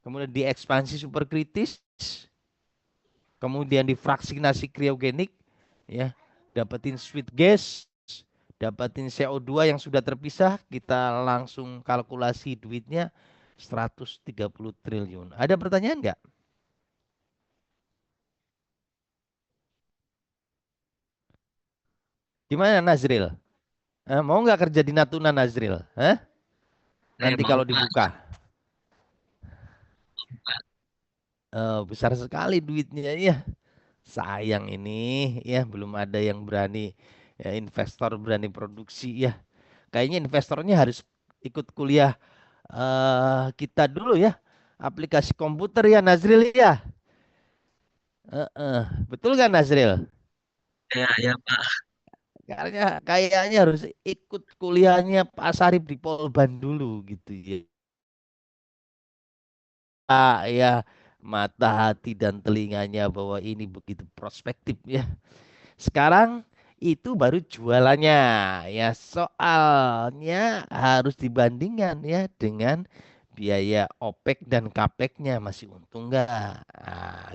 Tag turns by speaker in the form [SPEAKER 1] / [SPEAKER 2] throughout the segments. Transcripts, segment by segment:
[SPEAKER 1] kemudian diekspansi superkritis, kemudian difraksinasi kriogenik, ya, dapetin sweet gas, dapetin CO2 yang sudah terpisah, kita langsung kalkulasi duitnya 130 triliun. Ada pertanyaan nggak? Gimana Nazril? Mau nggak kerja di Natuna Nazril? Hah?
[SPEAKER 2] Saya
[SPEAKER 1] Nanti
[SPEAKER 2] mau
[SPEAKER 1] kalau
[SPEAKER 2] Pak.
[SPEAKER 1] dibuka. Besar sekali duitnya ya. Sayang ini ya belum ada yang berani, ya, investor berani produksi ya. Kayaknya investornya harus ikut kuliah kita dulu ya. Aplikasi komputer ya Nazril ya. Betul kan Nazril?
[SPEAKER 2] Ya Pak.
[SPEAKER 1] Kayaknya harus ikut kuliahnya Pak Sarip di Polban dulu gitu ya. Ya, mata hati dan telinganya bahwa ini begitu prospektif ya. Sekarang itu baru jualannya ya. Soalnya harus dibandingkan ya dengan biaya OPEX dan CAPEX-nya masih untung nggak?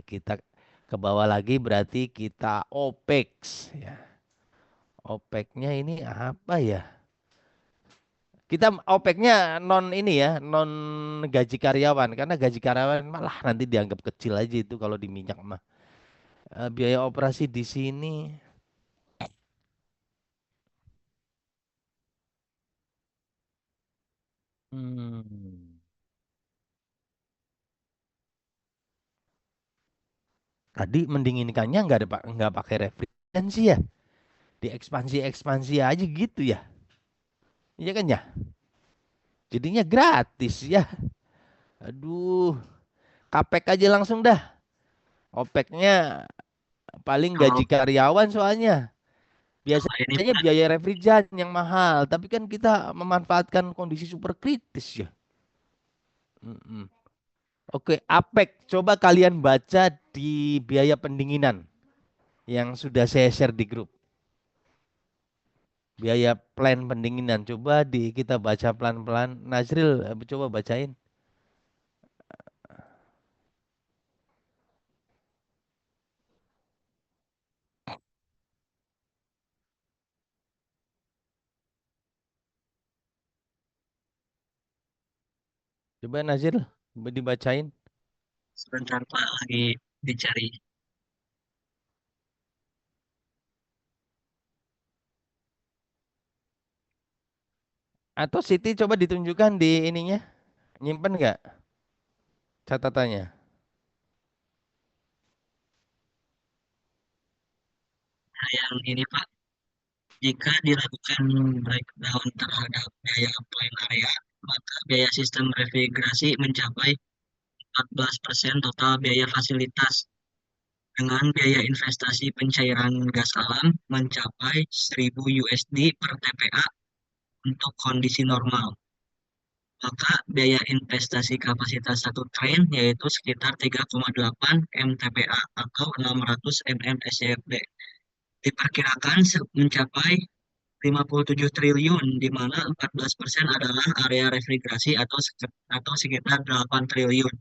[SPEAKER 1] Kita ke bawah lagi berarti kita OPEX ya. OPEX-nya ini apa ya? Kita OPEX-nya non ini ya, non gaji karyawan karena gaji karyawan malah nanti dianggap kecil aja itu kalau di minyak mah. Biaya operasi di sini. Hmm. Tadi mendinginkannya nggak ada nggak pakai refrigerasi ya, diekspansi ekspansi aja gitu ya, iya kan ya, jadinya gratis ya. Aduh, kapek aja langsung dah, opeknya paling
[SPEAKER 2] Kalau
[SPEAKER 1] gaji karyawan soalnya
[SPEAKER 2] kalau ini
[SPEAKER 1] biasanya
[SPEAKER 2] Pak,
[SPEAKER 1] biaya refrigeran yang mahal, tapi kan kita memanfaatkan kondisi super kritis ya. Mm-mm. Oke, APEK coba kalian baca di biaya pendinginan yang sudah saya share di grup. Biaya plan pendinginan coba kita baca pelan-pelan. Nazril, coba bacain. Coba Nazril, dibacain.
[SPEAKER 2] sebentar Pak lagi dicari.
[SPEAKER 1] Atau Siti coba ditunjukkan di ininya. Nyimpen nggak catatannya?
[SPEAKER 2] Nah, yang ini Pak, jika dilakukan breakdown terhadap biaya plan area, maka biaya sistem refrigerasi mencapai 14% total biaya fasilitas dengan biaya investasi pencairan gas alam mencapai 1000 USD per TPA untuk kondisi normal. Maka biaya investasi kapasitas satu train yaitu sekitar 3,8 MTPA atau 600 MMSCFD. Diperkirakan mencapai 57 triliun, di mana 14% adalah area refrigerasi atau sekitar 8 triliun.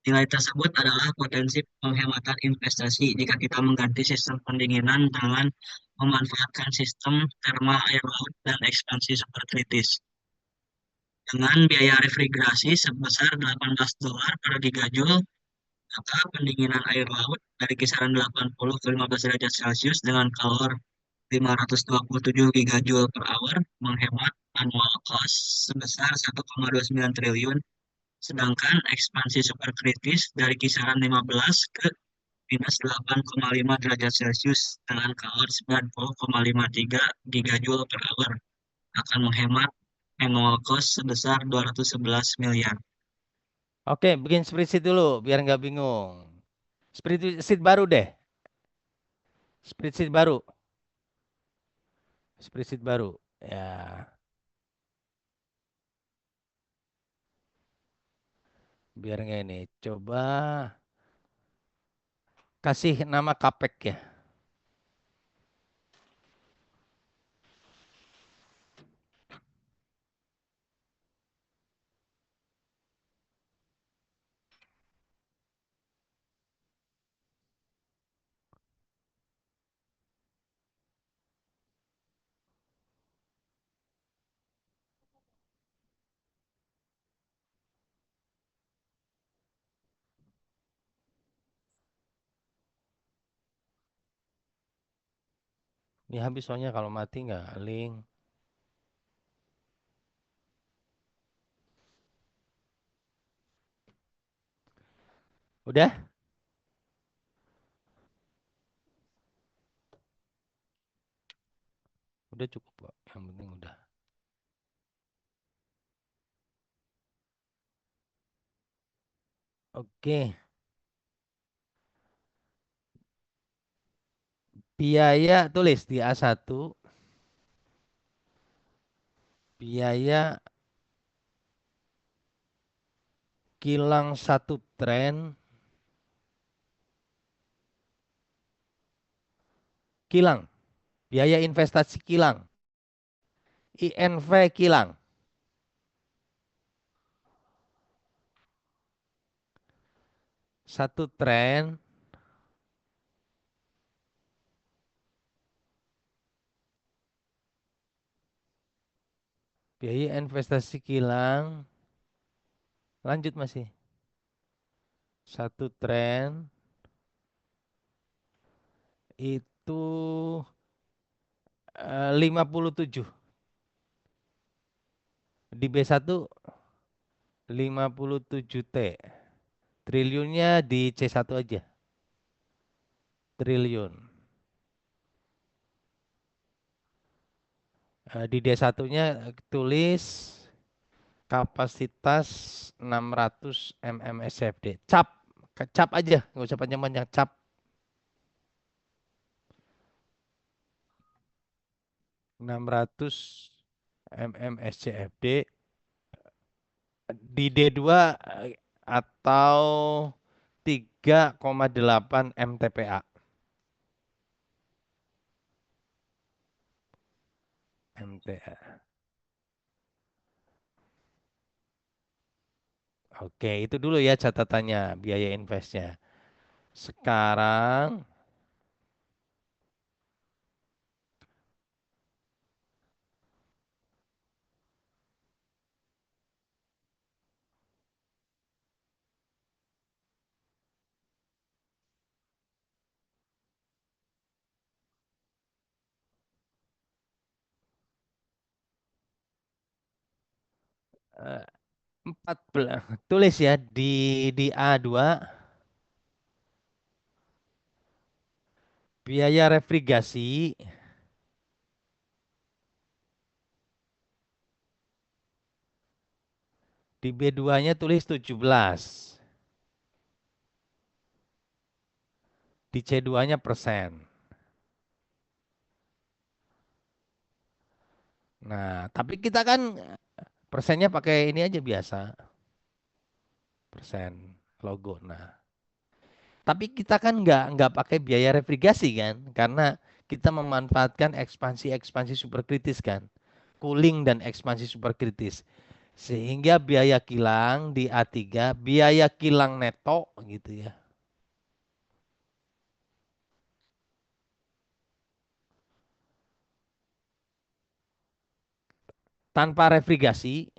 [SPEAKER 2] Nilai tersebut adalah potensi penghematan investasi jika kita mengganti sistem pendinginan dengan memanfaatkan sistem terma air laut dan ekspansi superkritis. Dengan biaya refrigerasi sebesar $18 per gigajoule, maka pendinginan air laut dari kisaran 80 ke 15 derajat Celcius dengan kalor 527 gigajoule per hour menghemat annual cost sebesar 1,29 triliun, sedangkan ekspansi superkritis dari kisaran 15 ke minus 8,5 derajat Celcius dengan kalor 90,53 gigajoule per hour akan menghemat annual cost sebesar 211 miliar.
[SPEAKER 1] Oke, bikin spreadsheet dulu biar nggak bingung. Spreadsheet baru deh. Spreadsheet baru. Spreadsheet baru. Ya, biar nggak ini. Coba kasih nama kapek ya. Ya habis soalnya kalau mati nggak link. Udah? Udah cukup kok. Yang penting udah. Oke. Biaya tulis di A1. Biaya kilang satu tren. Kilang. Biaya investasi kilang. INV kilang. Satu tren. Biaya investasi kilang. Lanjut masih. Satu tren itu 57. Di B1 57 T. Triliunnya di C1 aja. Triliun. Di D1-nya tulis kapasitas 600 mmSCFD. Cap. Cap aja. Nggak usah panjang-panjang. Cap 600 mmSCFD di D2 atau 3,8 mtpa. MTA. Oke, itu dulu ya catatannya biaya investnya. Sekarang eh, 14 tulis ya di A2 biaya refrigerasi, di B2-nya tulis 17, di C2-nya persen. Nah, tapi kita kan persennya pakai ini aja biasa, persen logo. Nah, tapi kita kan nggak pakai biaya refrigerasi kan, karena kita memanfaatkan ekspansi-ekspansi superkritis kan, cooling dan ekspansi superkritis. Sehingga biaya kilang di A3, biaya kilang neto gitu ya. Tanpa refrigerasi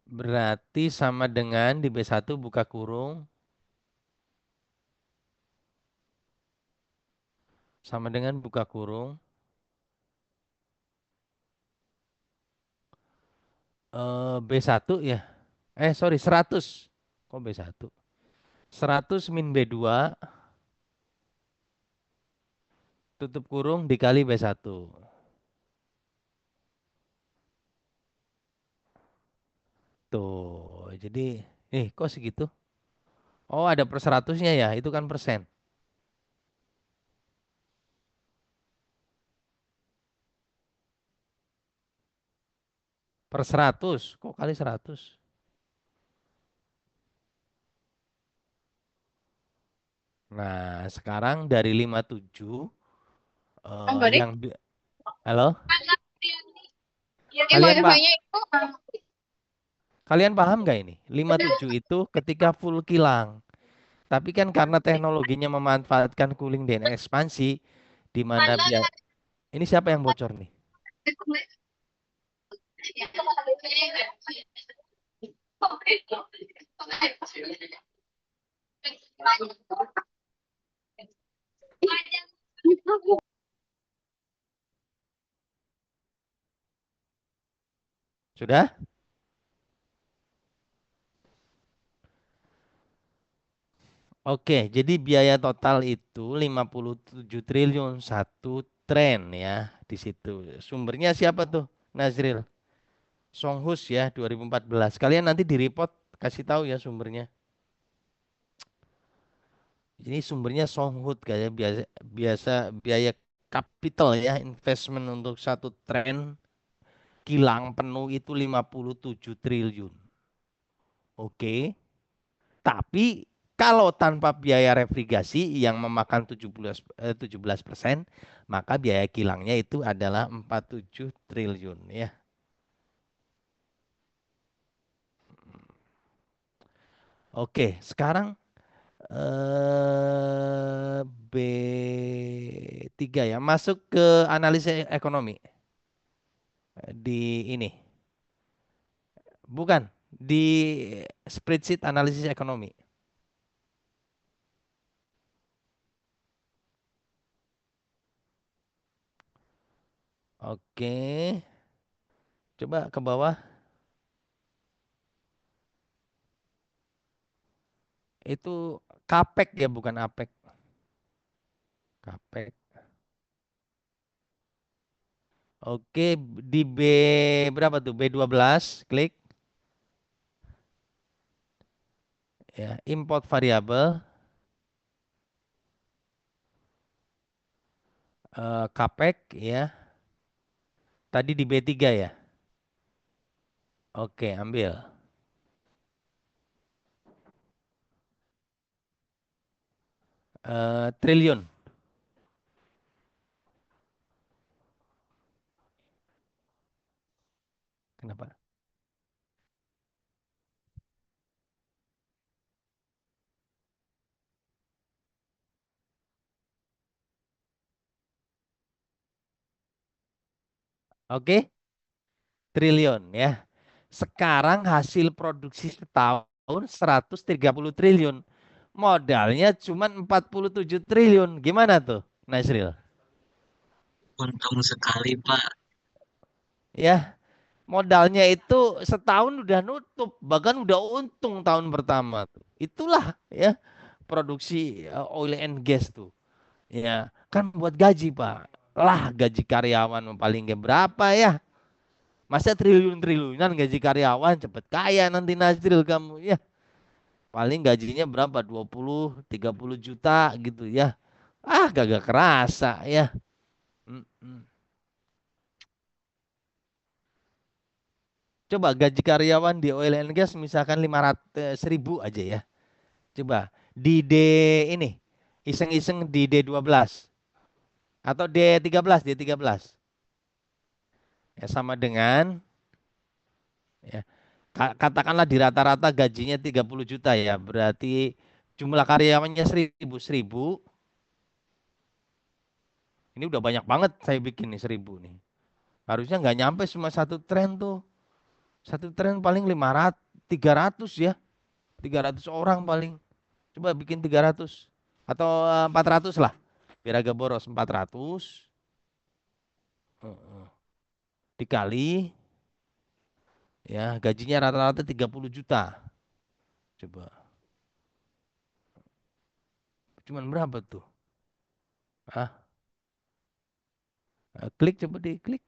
[SPEAKER 1] berarti sama dengan di B1 buka kurung sama dengan buka kurung B1 ya. Sorry 100. Kok B1? 100 min B2 tutup kurung dikali B1. Tuh, jadi kok segitu? Oh, ada per seratusnya ya, itu kan persen. Per 100, kok kali 100? Nah, sekarang dari 57 yang halo, kalian Pak, kalian paham nggak ini? 57 itu ketika full kilang. Tapi kan karena teknologinya memanfaatkan cooling dan ekspansi di mana biaya ini siapa yang bocor nih? Sudah? Oke, jadi biaya total itu 57 triliun satu tren ya di situ. Sumbernya siapa tuh? Nazril. Songhus ya 2014. Kalian nanti di report kasih tahu ya sumbernya. Ini sumbernya Songhut kayak biasa biasa biaya capital ya investment untuk satu tren kilang penuh itu 57 triliun. Oke. Tapi kalau tanpa biaya refrigerasi yang memakan 17%, maka biaya kilangnya itu adalah 47 triliun ya. Oke, sekarang B3 ya, masuk ke analisis ekonomi di ini. Bukan, di spreadsheet analisis ekonomi. Oke, coba ke bawah. Itu kapek ya, bukan apek. Kapek. Oke, di B berapa tuh? B12, klik ya, import variabel kapek ya. Tadi di B3 ya. Oke, ambil. Triliun. Kenapa? Oke, triliun ya. Sekarang hasil produksi setahun 130 triliun. Modalnya cuma 47 triliun. Gimana tuh, Nasril?
[SPEAKER 2] Untung sekali, Pak.
[SPEAKER 1] Ya, modalnya itu setahun udah nutup, bahkan udah untung tahun pertama tuh. Itulah ya produksi oil and gas tuh. Ya, kan buat gaji, Pak. Lah, gaji karyawan paling nggak berapa ya? Masa triliun-triliunan gaji karyawan cepet kaya nanti Nasril kamu ya. Paling gajinya berapa? 20, 30 juta gitu ya. Ah, gak kerasa ya. Mm-mm. Coba gaji karyawan di oil and gas misalkan 500 ribu aja ya. Coba di D ini iseng-iseng di D12 atau D13, D13 ya sama dengan ya katakanlah di rata-rata gajinya 30 juta ya. Berarti jumlah karyawannya 1000 1000. Ini udah banyak banget saya bikin nih 1000 nih. Harusnya nggak nyampe cuma satu tren tuh. Satu tren paling 500, 300 ya. 300 orang paling. Coba bikin 300 atau 400 lah. Biar agak boros 400 dikali ya gajinya rata-rata 30 juta. Coba. Cuman berapa tuh? Ah, klik coba diklik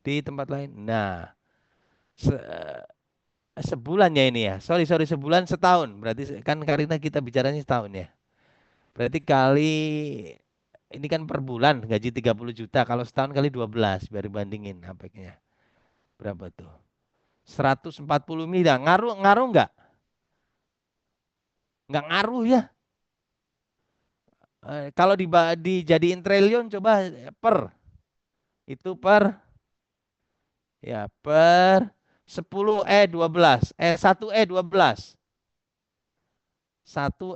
[SPEAKER 1] di tempat lain. Nah, sebulan ya ini ya. Sorry, sorry sebulan setahun. Berarti kan Karina kita bicaranya setahun ya. Berarti kali ini kan per bulan gaji 30 juta. Kalau setahun kali 12 biar dibandingin apeknya. Berapa tuh? 140 miliar. Ngaruh ngaruh nggak? Nggak ngaruh ya. Kalau dijadiin triliun coba per itu per ya per 10 1 1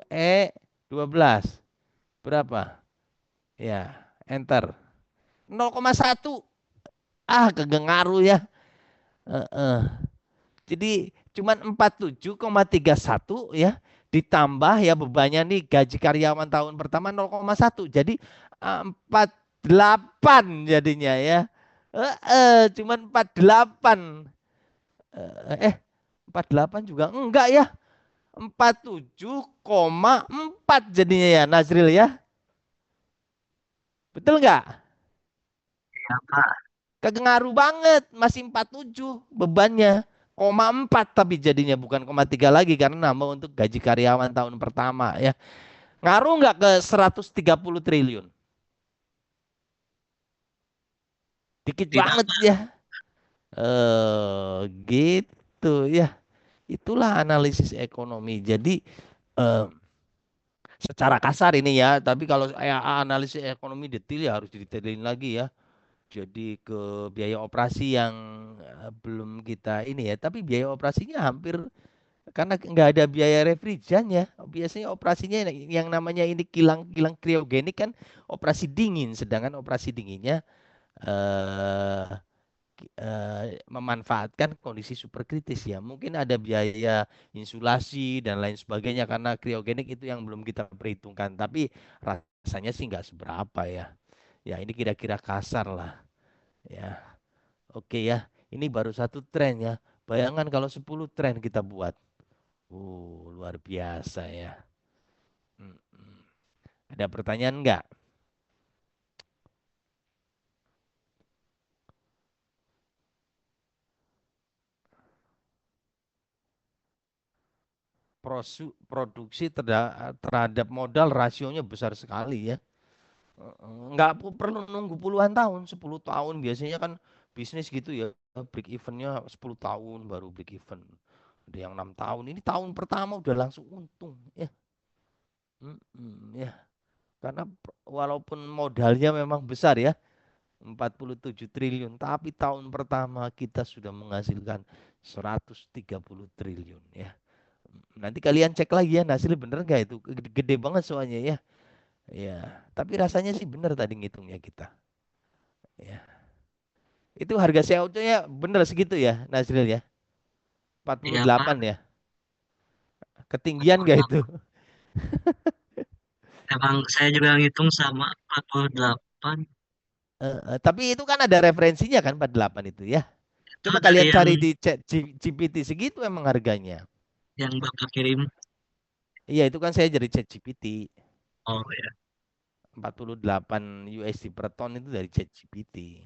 [SPEAKER 1] E 12 berapa? Ya, enter. 0,1. Ah, kagak ngaruh ya. Heeh. Jadi cuman 47,31 ya ditambah ya bebannya nih gaji karyawan tahun pertama 0,1 jadi 48 jadinya ya. Cuman 48 48 juga enggak ya, 47,4 jadinya ya Nazril ya. Betul nggak?
[SPEAKER 2] Ya, Pak.
[SPEAKER 1] Kagak ngaruh banget, masih 47 bebannya. 0,4 tapi jadinya bukan 0,3 lagi karena nambah untuk gaji karyawan tahun pertama ya. Ngaruh nggak ke 130 triliun? Dikit
[SPEAKER 2] Tidak,
[SPEAKER 1] banget
[SPEAKER 2] Pak.
[SPEAKER 1] ya. Gitu ya. Itulah analisis ekonomi. Jadi eh, secara kasar ini ya, tapi kalau analisis ekonomi detail ya harus didetailin lagi ya. Jadi ke biaya operasi yang belum kita ini ya, tapi biaya operasinya hampir karena nggak ada biaya refrigeran ya. Biasanya operasinya yang namanya ini kilang-kilang kriogenik kan operasi dingin, sedangkan operasi dinginnya eh, memanfaatkan kondisi superkritis ya. Mungkin ada biaya insulasi dan lain sebagainya karena kriogenik itu yang belum kita perhitungkan. Tapi rasanya sih nggak seberapa ya. Ya ini kira-kira kasar lah ya. Oke ya, ini baru satu tren ya. Bayangkan kalau 10 tren kita buat. Luar biasa ya. Mm, mm. Ada pertanyaan nggak? Produksi terhadap modal rasionya besar sekali ya. Nggak perlu nunggu puluhan tahun, 10 tahun biasanya kan bisnis gitu ya. Break evennya 10 tahun baru break even. Ada yang 6 tahun. Ini tahun pertama udah langsung untung ya. Ya, karena walaupun modalnya memang besar ya, 47 triliun, tapi tahun pertama kita sudah menghasilkan 130 triliun ya. Nanti kalian cek lagi ya, hasilnya bener nggak itu? Gede banget soalnya ya. Ya, tapi rasanya sih bener tadi ngitungnya kita. Ya. Itu harga CO2-nya bener segitu ya, Nazril ya? empat puluh
[SPEAKER 2] Iya, Pak.
[SPEAKER 1] delapan ya. Ketinggian nggak itu?
[SPEAKER 2] Emang saya juga ngitung sama 48.
[SPEAKER 1] Tapi itu kan ada referensinya kan 48 itu ya.
[SPEAKER 2] Itu
[SPEAKER 1] Coba
[SPEAKER 2] dari
[SPEAKER 1] kalian
[SPEAKER 2] yang
[SPEAKER 1] cari di chat GPT segitu emang harganya.
[SPEAKER 2] Bapak kirim.
[SPEAKER 1] Iya, itu kan saya jadi chat GPT.
[SPEAKER 2] Oh ya.
[SPEAKER 1] 48 USD per ton itu dari chat GPT.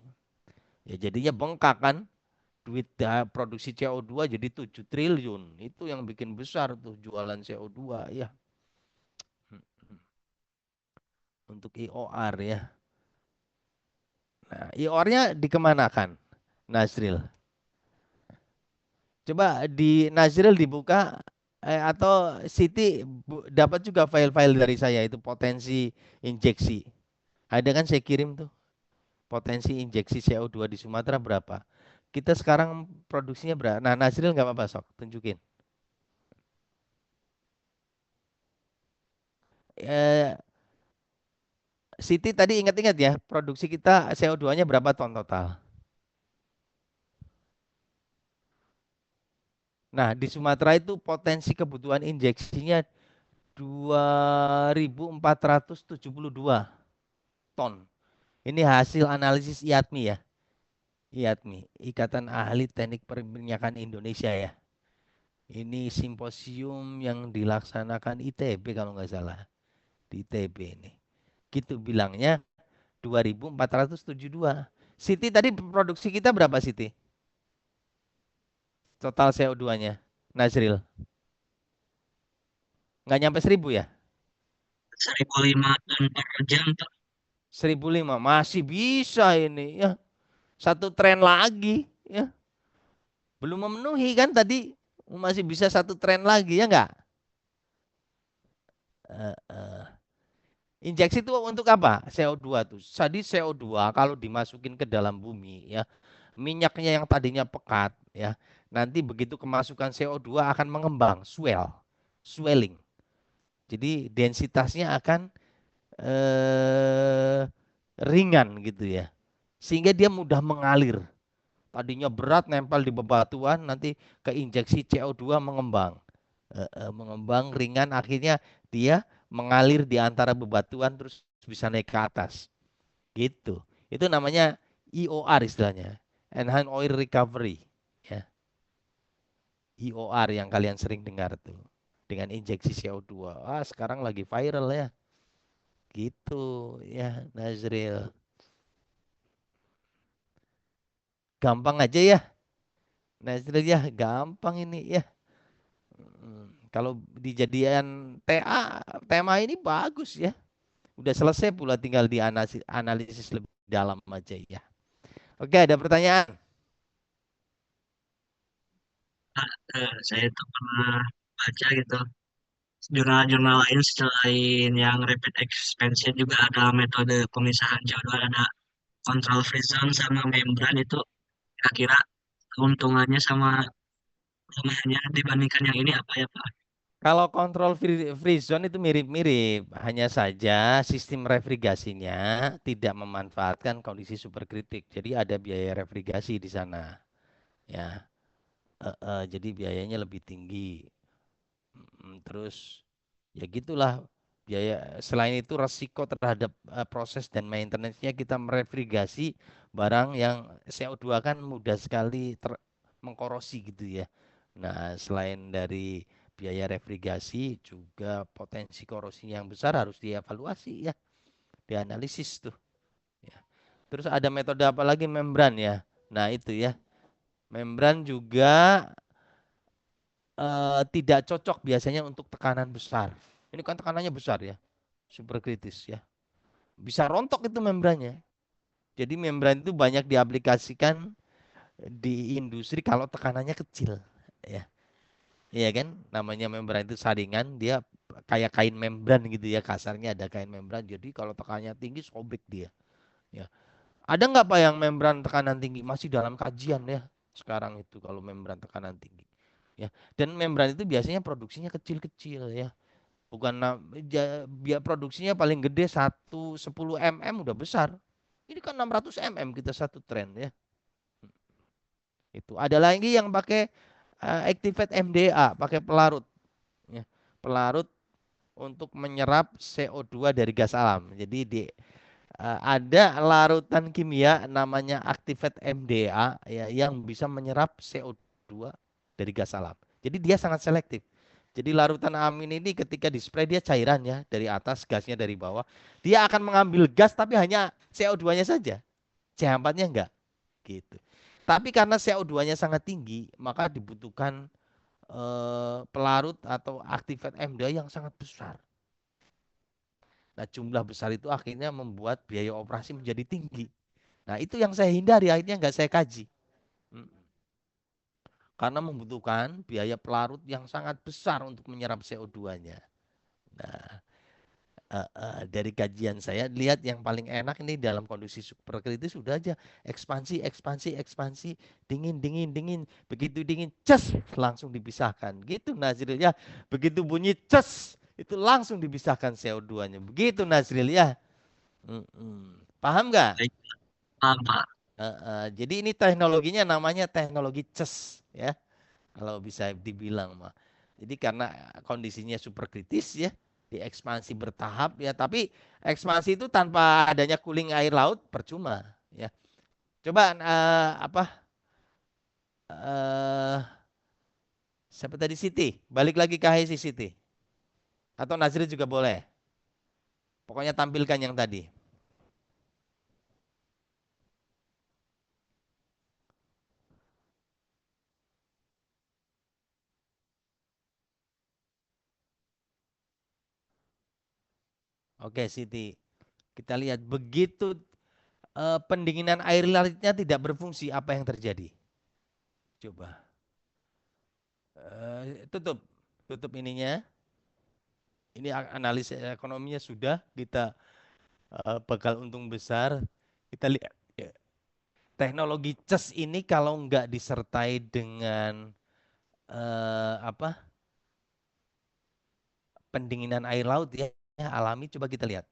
[SPEAKER 1] Ya jadinya bengkak kan. Duit produksi CO2 jadi 7 triliun. Itu yang bikin besar tuh jualan CO2 ya. Untuk IOR ya. Nah, IOR-nya dikemanakan? Nazril. Coba di Nazril dibuka atau Siti dapat juga file-file dari saya itu potensi injeksi. Ada kan saya kirim tuh potensi injeksi CO2 di Sumatera berapa? Kita sekarang produksinya berapa? Nah, Nazril nggak apa-apa sok, tunjukin. Eh, Siti tadi ingat-ingat ya, produksi kita CO2-nya berapa ton total? Nah, di Sumatera itu potensi kebutuhan injeksinya 2.472 ton. Ini hasil analisis IATMI ya. IATMI, Ikatan Ahli Teknik Perminyakan Indonesia ya. Ini simposium yang dilaksanakan ITB kalau nggak salah. Di ITB ini. Gitu bilangnya 2.472. Siti tadi produksi kita berapa Siti? Total CO2-nya. Nazril. Nggak nyampe 1.000 ya?
[SPEAKER 2] 1.005 ton per jam, Pak.
[SPEAKER 1] 1.005. Masih bisa ini ya. Satu tren lagi ya. Belum memenuhi kan tadi. Masih bisa satu tren lagi ya nggak? Eh, eh. Injeksi itu untuk apa? CO2 tuh. Tadi CO2 kalau dimasukin ke dalam bumi ya, minyaknya yang tadinya pekat ya, nanti begitu kemasukan CO2 akan mengembang, swelling. Jadi densitasnya akan eh, ringan gitu ya. Sehingga dia mudah mengalir. Tadinya berat nempel di bebatuan nanti keinjeksi CO2 mengembang. Mengembang ringan, akhirnya dia mengalir di antara bebatuan terus bisa naik ke atas. Gitu. Itu namanya EOR istilahnya. Enhanced Oil Recovery. Ya, EOR yang kalian sering dengar tuh. Dengan injeksi CO2. Sekarang lagi viral ya. Gitu ya, Nazril. Gampang aja ya. Nazril ya, gampang ini ya. Kalau dijadian TA, tema ini bagus ya. Udah selesai pula, tinggal dianalisis analisis lebih dalam aja ya. Oke, ada pertanyaan?
[SPEAKER 2] Saya tuh pernah baca gitu jurnal-jurnal lain selain yang rapid expansion juga ada metode pemisahan CO2, ada control free zone sama membran itu kira-kira keuntungannya sama kelemahannya dibandingkan yang ini apa ya Pak?
[SPEAKER 1] Kalau kontrol free zone itu mirip-mirip, hanya saja sistem refrigerasinya tidak memanfaatkan kondisi superkritik. Jadi ada biaya refrigerasi di sana, ya. Jadi biayanya lebih tinggi. Terus ya gitulah biaya. Selain itu resiko terhadap proses dan maintenance-nya, kita merefrigerasi barang yang CO2 kan mudah sekali mengkorosi gitu ya. Nah, selain dari biaya refrigerasi juga potensi korosi yang besar harus dievaluasi ya, dianalisis tuh ya. Terus ada metode apa lagi, membran ya. Nah, itu ya. Membran juga tidak cocok biasanya untuk tekanan besar. Ini kan tekanannya besar ya, super kritis ya. Bisa rontok itu membrannya. Jadi membran itu banyak diaplikasikan di industri kalau tekanannya kecil ya. Iya kan? Namanya membran itu saringan, dia kayak kain membran gitu ya, kasarnya ada kain membran. Jadi kalau tekanannya tinggi sobek dia. Ya. Ada nggak Pak yang membran tekanan tinggi? Masih dalam kajian ya sekarang itu kalau membran tekanan tinggi. Ya. Dan membran itu biasanya produksinya kecil-kecil ya. Bukan biar produksinya paling gede 10 mm udah besar. Ini kan 600 mm kita satu tren ya. Itu ada lagi yang pakai Activate MDA, pakai pelarut ya. Pelarut untuk menyerap CO2 dari gas alam. Jadi ada larutan kimia namanya Activate MDA ya, yang bisa menyerap CO2 dari gas alam. Jadi dia sangat selektif. Jadi larutan amin ini ketika di spray dia cairan ya, dari atas, gasnya dari bawah. Dia akan mengambil gas tapi hanya CO2-nya saja. C4-nya enggak gitu. Tapi karena CO2-nya sangat tinggi, maka dibutuhkan pelarut atau Activate MDA yang sangat besar. Nah, jumlah besar itu akhirnya membuat biaya operasi menjadi tinggi. Nah, itu yang saya hindari, akhirnya nggak saya kaji. Hmm. Karena membutuhkan biaya pelarut yang sangat besar untuk menyerap CO2-nya. Nah, dari kajian saya lihat yang paling enak ini dalam kondisi superkritis sudah aja ekspansi, ekspansi, ekspansi, dingin, dingin, dingin. Begitu dingin, ces, langsung dipisahkan. Gitu Nazril ya. Begitu bunyi ces, itu langsung dipisahkan CO2-nya. Begitu Nazril ya. Paham nggak?
[SPEAKER 2] Baik, paham, Pak.
[SPEAKER 1] Jadi ini teknologinya namanya teknologi CES ya, kalau bisa dibilang mah. Jadi karena kondisinya super kritis ya, diekspansi bertahap ya, tapi ekspansi itu tanpa adanya cooling air laut percuma ya. Coba apa eh siapa tadi, Siti? Balik lagi ke HSI Siti. Atau Nazril juga boleh. Pokoknya tampilkan yang tadi. Oke, Siti. Kita lihat begitu pendinginan air lautnya tidak berfungsi, apa yang terjadi? Coba. Tutup, tutup ininya. Ini analisis ekonominya sudah kita bakal untung besar. Kita lihat ya, teknologi CES ini kalau nggak disertai dengan apa pendinginan air laut ya, alami, coba kita lihat.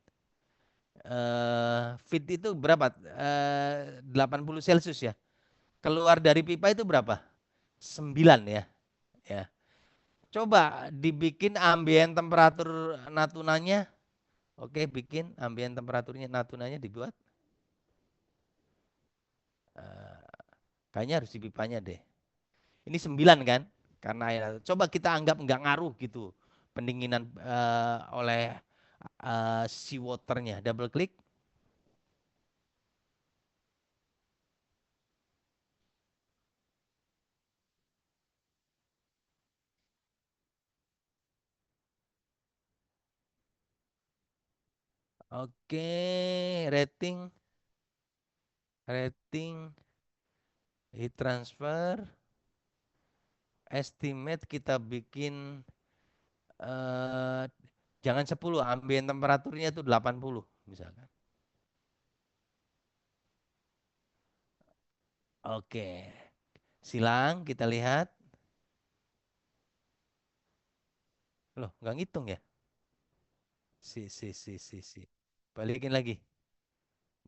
[SPEAKER 1] Fit itu berapa? 80 Celcius ya. Keluar dari pipa itu berapa? 9 ya. Ya. Coba dibikin ambient temperatur Natunanya. Oke, bikin ambient temperaturnya Natunanya dibuat. Eh, Kayaknya harus di pipanya deh. Ini 9 kan? Karena air laut. Coba kita anggap nggak ngaruh gitu. Pendinginan oleh seawaternya. Double klik. Oke, rating, rating, heat transfer, estimate kita bikin eh jangan 10, ambient temperaturnya itu 80 misalkan. Oke, silang kita lihat. Loh, nggak ngitung ya? Si. Balikin lagi,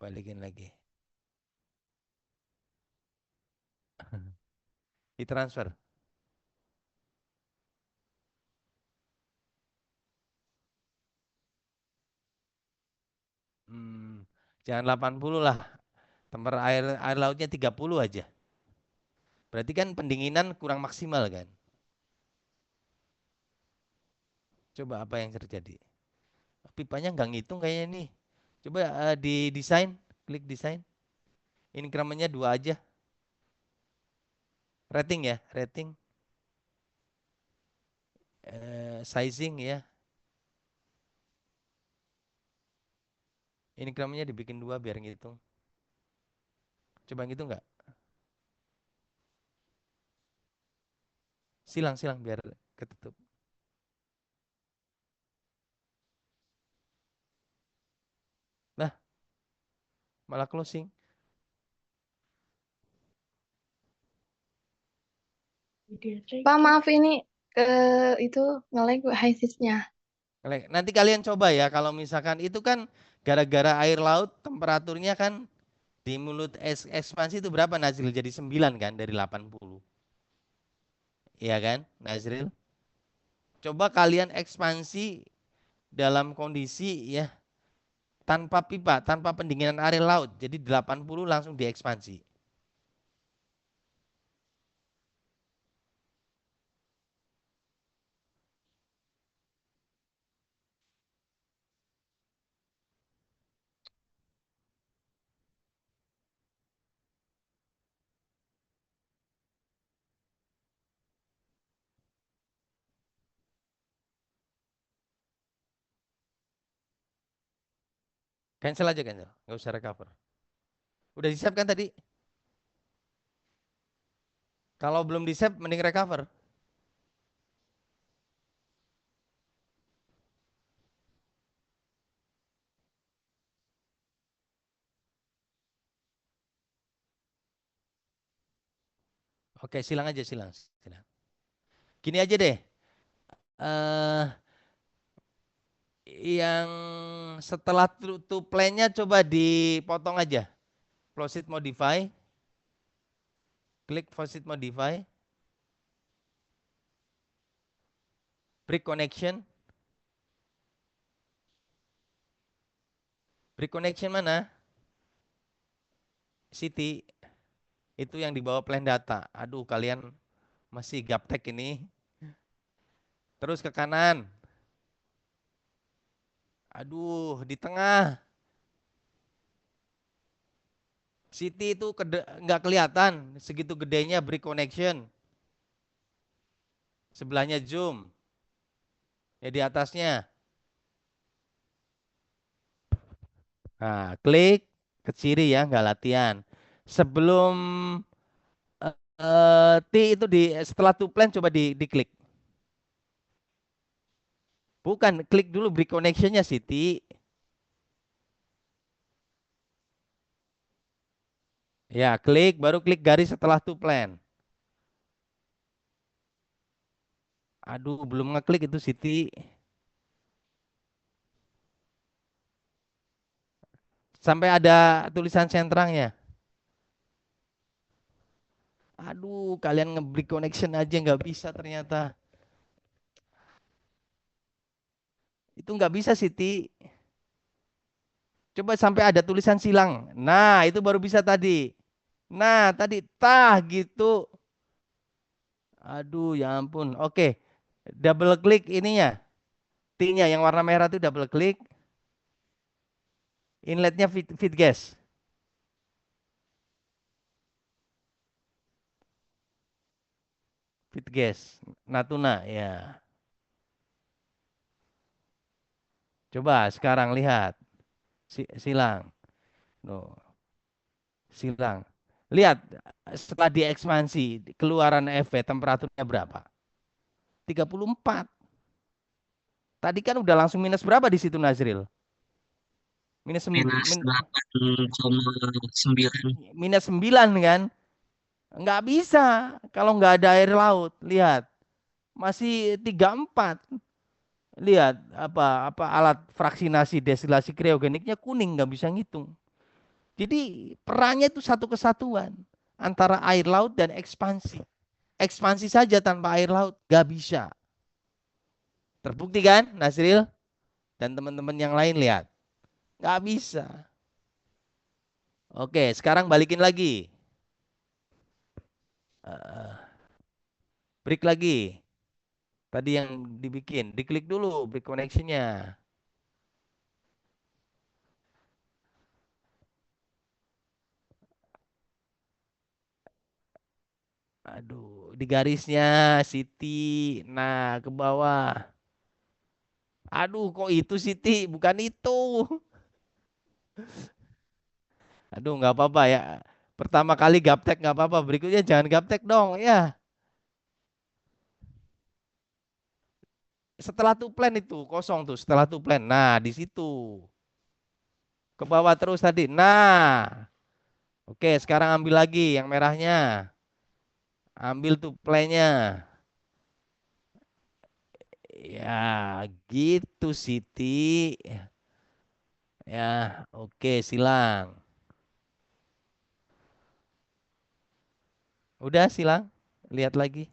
[SPEAKER 1] balikin lagi. Heat transfer. Hmm, jangan 80 lah. Temper air lautnya 30 aja. Berarti kan pendinginan kurang maksimal kan? Coba apa yang terjadi? Pipanya nggak ngitung kayaknya nih. Coba di desain, klik desain. Incrementnya 2 aja. Rating ya, rating. Sizing ya. Incrementnya dibikin 2 biar ngitung. Coba ngitung nggak? Silang biar ketutup. Nah, malah closing.
[SPEAKER 3] Pak, maaf ini itu nge-lag highsisnya.
[SPEAKER 1] Nanti kalian coba ya, kalau misalkan itu kan gara-gara air laut temperaturnya kan di mulut ekspansi itu berapa Nazril? Jadi 9 kan dari 80. Iya kan, Nazril? Coba kalian ekspansi dalam kondisi ya tanpa pipa, tanpa pendinginan air laut. Jadi 80 langsung diekspansi. Cancel aja cancel, nggak usah recover. Udah di save kan tadi? Kalau belum di save, mending recover. Oke, silang aja silang. Silang. Gini aja deh. eh yang setelah to plan-nya coba dipotong aja. Proceed modify, klik proceed modify, break connection, break connection mana? City itu yang dibawa plan data. Aduh, kalian masih gaptek ini. Terus ke kanan. Aduh, di tengah. City itu nggak kelihatan segitu gedenya break connection. Sebelahnya zoom. Ya di atasnya. Nah, klik ke kiri ya, nggak latihan. Sebelum T itu setelah to plan coba diklik. Bukan, klik dulu break connectionnya Siti. Ya, klik, baru klik garis setelah to plan. Aduh, belum ngeklik itu Siti. Sampai ada tulisan sentrangnya. Aduh, kalian nge-break connection aja nggak bisa ternyata. Itu nggak bisa, Siti. Coba sampai ada tulisan silang. Nah, itu baru bisa tadi. Nah, tadi tah gitu. Aduh, ya ampun. Oke, double klik ininya. T-nya yang warna merah itu double klik. Inletnya feed gas. Feed gas. Natuna, ya. Coba sekarang lihat. Silang. No, silang. Lihat, setelah diekspansi, keluaran EV temperaturnya berapa? 34. Tadi kan udah langsung minus berapa di situ, Nazril? Minus,
[SPEAKER 2] minus 8,9.
[SPEAKER 1] minus 9 kan? Nggak bisa kalau nggak ada air laut. Lihat, masih 34. Lihat apa alat fraksinasi destilasi kriogeniknya kuning, nggak bisa ngitung. Jadi perannya itu satu kesatuan antara air laut dan ekspansi. Ekspansi saja tanpa air laut nggak bisa. Terbukti kan, Nasril dan teman-teman yang lain, lihat, nggak bisa. Oke, sekarang balikin lagi. Eh, break lagi. Tadi yang dibikin, diklik dulu break connection-nya. Aduh, di garisnya Siti. Nah, ke bawah. Aduh, kok itu Siti? Bukan itu. Aduh, nggak apa-apa ya. Pertama kali gaptek nggak apa-apa. Berikutnya jangan gaptek dong, ya. Setelah tuh plan itu kosong tuh. Setelah tuh plan. Nah, di situ. Ke bawah terus tadi. Nah, oke. Sekarang ambil lagi yang merahnya. Ambil tuh plannya. Ya, gitu Siti. Ya, oke, silang. Udah silang. Lihat lagi.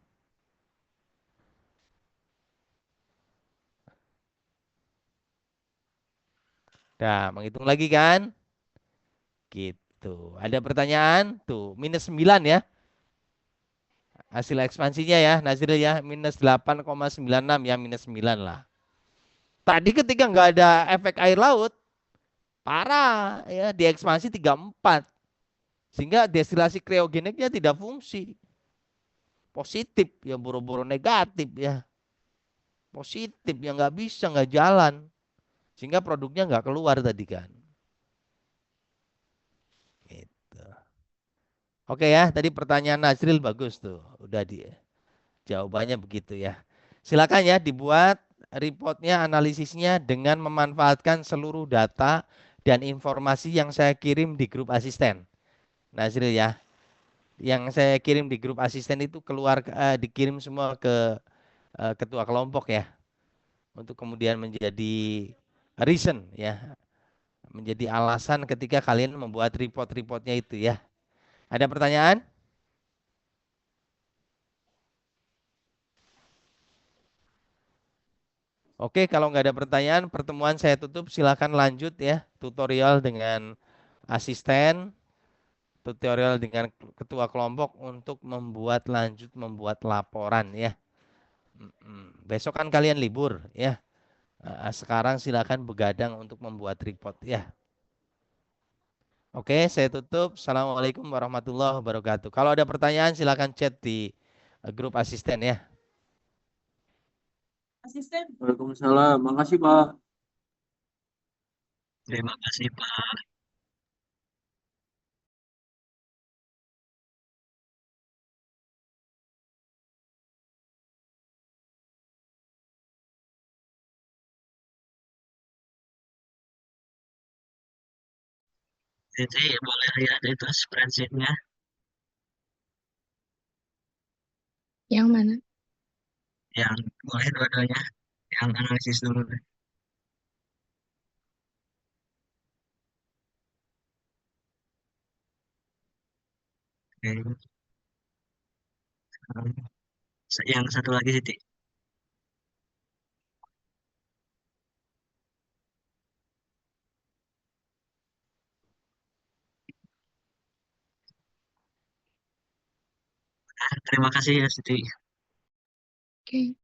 [SPEAKER 1] Nah, menghitung lagi kan? Gitu. Ada pertanyaan? Tuh, minus 9 ya. Hasil ekspansinya ya, Nazril ya. Minus 8,96 ya, minus 9 lah. Tadi ketika nggak ada efek air laut, parah ya, diekspansi 34. Sehingga destilasi kriogeniknya tidak fungsi. Positif ya, boro-boro negatif ya. Positif ya, nggak bisa, nggak jalan. Sehingga produknya nggak keluar tadi kan. Gitu. Oke ya, tadi pertanyaan Nazril bagus tuh. Udah di jawabannya begitu ya. Silakan ya dibuat reportnya, analisisnya dengan memanfaatkan seluruh data dan informasi yang saya kirim di grup asisten. Nazril ya, yang saya kirim di grup asisten itu keluar dikirim semua ke ketua kelompok ya, untuk kemudian menjadi reason ya, menjadi alasan ketika kalian membuat report-reportnya itu ya. Ada pertanyaan? Oke, kalau nggak ada pertanyaan, pertemuan saya tutup. Silakan lanjut ya, tutorial dengan asisten, tutorial dengan ketua kelompok untuk membuat laporan ya. Besok kan kalian libur ya. Sekarang silakan begadang untuk membuat report ya. Oke, saya tutup. Assalamualaikum warahmatullahi wabarakatuh. Kalau ada pertanyaan silakan chat di grup asisten ya.
[SPEAKER 4] Waalaikumsalam. Makasih, Pak.
[SPEAKER 2] Terima kasih Pak. Jadi boleh lihat itu spreadsheetnya
[SPEAKER 3] Yang mana?
[SPEAKER 2] yang boleh dua-duanya yang analisis dulu deh. Oke. Yang satu lagi Siti. Terima kasih ya Siti.
[SPEAKER 3] Oke.